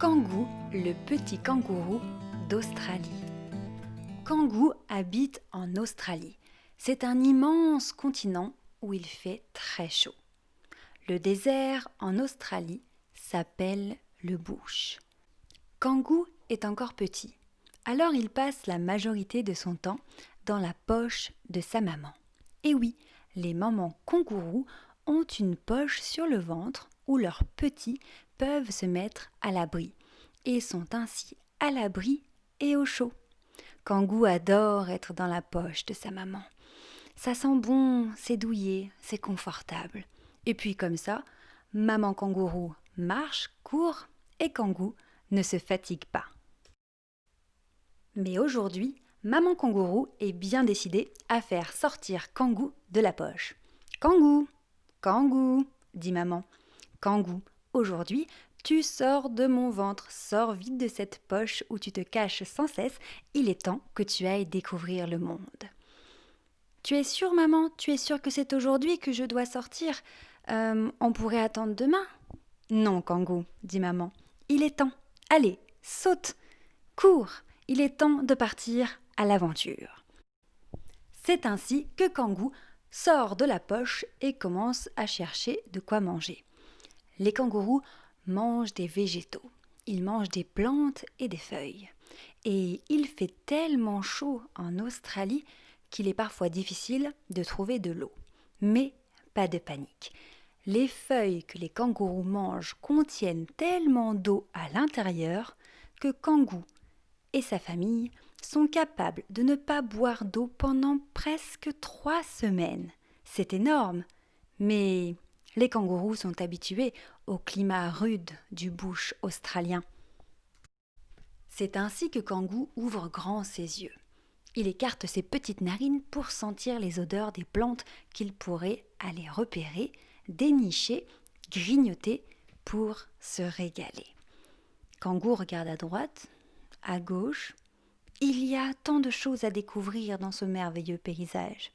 Kangoo, le petit kangourou d'Australie. Kangoo habite en Australie. C'est un immense continent où il fait très chaud. Le désert en Australie s'appelle le bush. Kangoo est encore petit, alors il passe la majorité de son temps dans la poche de sa maman. Et oui, les mamans kangourous ont une poche sur le ventre où leurs petits peuvent se mettre à l'abri et sont ainsi à l'abri et au chaud. Kangoo adore être dans la poche de sa maman. Ça sent bon, c'est douillet, c'est confortable. Et puis comme ça, maman kangourou marche, court et Kangoo ne se fatigue pas. Mais aujourd'hui, maman kangourou est bien décidée à faire sortir Kangoo de la poche. Kangoo, Kangoo, dit maman. Kangoo, aujourd'hui, tu sors de mon ventre, sors vite de cette poche où tu te caches sans cesse, il est temps que tu ailles découvrir le monde. Tu es sûre, maman? Tu es sûre que c'est aujourd'hui que je dois sortir? On pourrait attendre demain? Non, Kangoo, dit maman. Il est temps. Allez, saute, cours. Il est temps de partir à l'aventure. C'est ainsi que Kangoo sort de la poche et commence à chercher de quoi manger. Les kangourous mangent des végétaux. Ils mangent des plantes et des feuilles. Et il fait tellement chaud en Australie qu'il est parfois difficile de trouver de l'eau. Mais pas de panique. Les feuilles que les kangourous mangent contiennent tellement d'eau à l'intérieur que Kangoo et sa famille sont capables de ne pas boire d'eau pendant presque 3 semaines. C'est énorme, mais les kangourous sont habitués au climat rude du bush australien. C'est ainsi que Kangoo ouvre grand ses yeux. Il écarte ses petites narines pour sentir les odeurs des plantes qu'il pourrait aller repérer, dénicher, grignoter pour se régaler. Kangoo regarde à droite, à gauche. Il y a tant de choses à découvrir dans ce merveilleux paysage.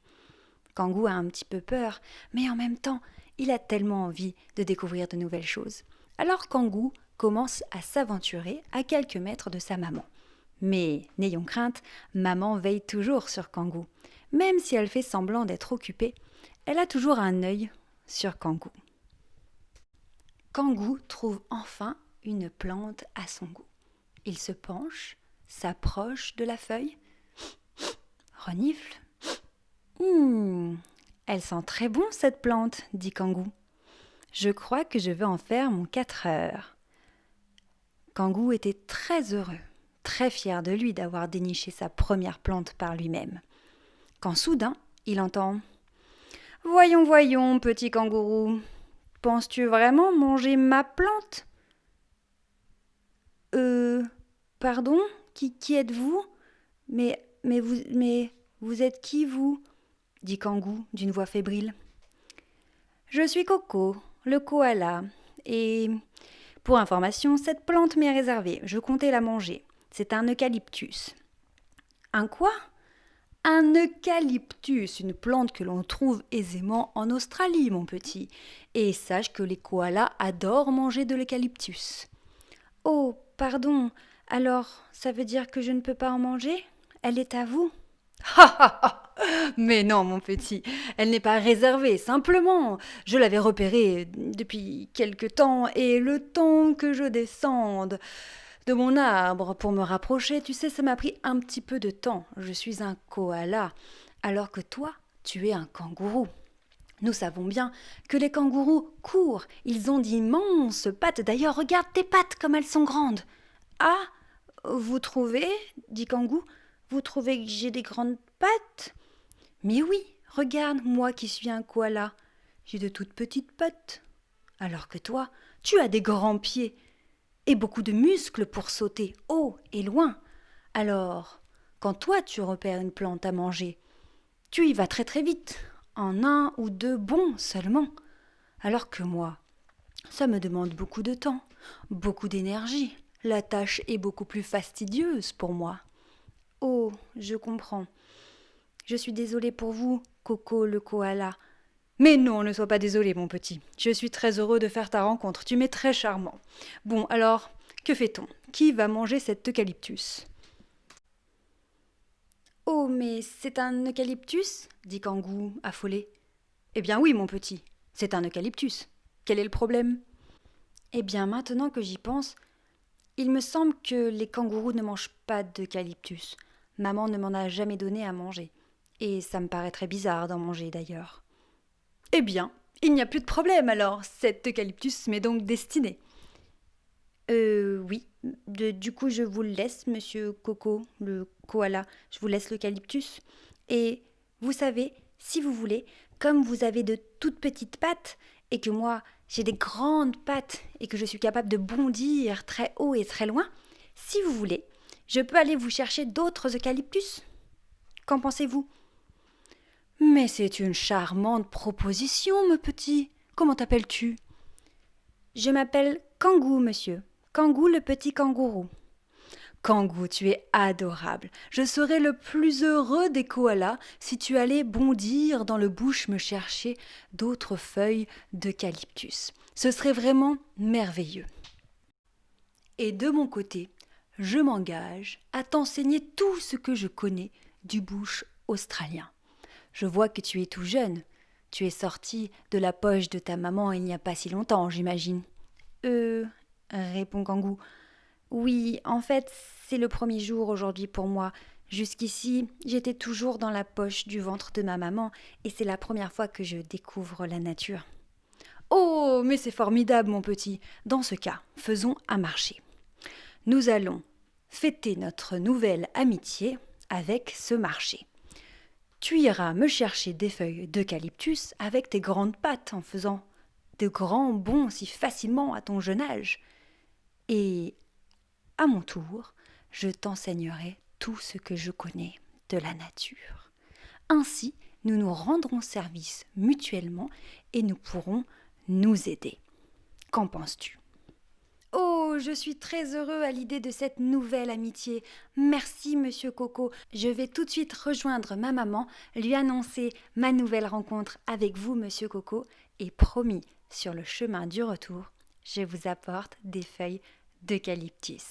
Kangoo a un petit peu peur, mais en même temps, il a tellement envie de découvrir de nouvelles choses. Alors Kangoo commence à s'aventurer à quelques mètres de sa maman. Mais n'ayons crainte, maman veille toujours sur Kangoo. Même si elle fait semblant d'être occupée, elle a toujours un œil sur Kangoo. Kangoo trouve enfin une plante à son goût. Il se penche, s'approche de la feuille, renifle. Elle sent très bon cette plante, dit Kangoo. Je crois que je vais en faire mon 4 heures. Kangoo était très heureux, très fier de lui d'avoir déniché sa première plante par lui-même. Quand soudain, il entend « Voyons, voyons, petit kangourou, penses-tu vraiment manger ma plante ?»« Pardon, qui êtes-vous ? Mais vous êtes qui, vous ?» dit Kangoo d'une voix fébrile. « Je suis Coco, le koala, et pour information, cette plante m'est réservée, je comptais la manger. C'est un eucalyptus. » « Un quoi ? » ? « Un eucalyptus, une plante que l'on trouve aisément en Australie, mon petit. Et sache que les koalas adorent manger de l'eucalyptus. »« Oh, pardon, alors ça veut dire que je ne peux pas en manger ? Elle est à vous ?» Mais non, mon petit, elle n'est pas réservée, simplement. Je l'avais repérée depuis quelque temps, et le temps que je descende de mon arbre pour me rapprocher, tu sais, ça m'a pris un petit peu de temps. Je suis un koala, alors que toi, tu es un kangourou. Nous savons bien que les kangourous courent, ils ont d'immenses pattes. D'ailleurs, regarde tes pattes comme elles sont grandes. Ah, vous trouvez, dit Kangoo, vous trouvez que j'ai des grandes pattes ? Mais oui, regarde, moi qui suis un koala, j'ai de toutes petites pattes. Alors que toi, tu as des grands pieds et beaucoup de muscles pour sauter haut et loin. Alors, quand toi tu repères une plante à manger, tu y vas très très vite, en 1 ou 2 bonds seulement. Alors que moi, ça me demande beaucoup de temps, beaucoup d'énergie. La tâche est beaucoup plus fastidieuse pour moi. Oh, je comprends. Je suis désolée pour vous, Coco le koala. Mais non, ne sois pas désolé, mon petit. Je suis très heureux de faire ta rencontre. Tu m'es très charmant. Bon, alors, Que fait-on? Qui va manger cet eucalyptus? Oh, mais c'est un eucalyptus? Dit Kangou, affolé. Eh bien oui, mon petit, c'est un eucalyptus. Quel est le problème? Eh bien, maintenant que j'y pense, il me semble que les kangourous ne mangent pas d'eucalyptus. Maman ne m'en a jamais donné à manger. Et ça me paraît très bizarre d'en manger d'ailleurs. Eh bien, il n'y a plus de problème alors, cet eucalyptus m'est donc destiné. Oui. Du coup, je vous le laisse, monsieur Coco, le koala. Je vous laisse l'eucalyptus. Et vous savez, si vous voulez, comme vous avez de toutes petites pattes, et que moi, j'ai des grandes pattes, et que je suis capable de bondir très haut et très loin, si vous voulez, je peux aller vous chercher d'autres eucalyptus. Qu'en pensez-vous? Mais c'est une charmante proposition, mon petit. Comment t'appelles-tu? Je m'appelle Kangou, monsieur. Kangou le petit kangourou. Kangou, tu es adorable. Je serais le plus heureux des koalas si tu allais bondir dans le bush me chercher d'autres feuilles d'eucalyptus. Ce serait vraiment merveilleux. Et de mon côté, je m'engage à t'enseigner tout ce que je connais du bush australien. Je vois que tu es tout jeune. Tu es sorti de la poche de ta maman il n'y a pas si longtemps, j'imagine. Répond Kangou. Oui, en fait, c'est le premier jour aujourd'hui pour moi. Jusqu'ici, j'étais toujours dans la poche du ventre de ma maman et c'est la première fois que je découvre la nature. Oh, mais c'est formidable, mon petit. Dans ce cas, faisons un marché. Nous allons fêter notre nouvelle amitié avec ce marché. Tu iras me chercher des feuilles d'eucalyptus avec tes grandes pattes en faisant de grands bonds si facilement à ton jeune âge. Et à mon tour, je t'enseignerai tout ce que je connais de la nature. Ainsi, nous nous rendrons service mutuellement et nous pourrons nous aider. Qu'en penses-tu? Oh, je suis très heureux à l'idée de cette nouvelle amitié. Merci, monsieur Coco. Je vais tout de suite rejoindre ma maman, lui annoncer ma nouvelle rencontre avec vous, monsieur Coco, et promis, sur le chemin du retour, je vous apporte des feuilles d'eucalyptus.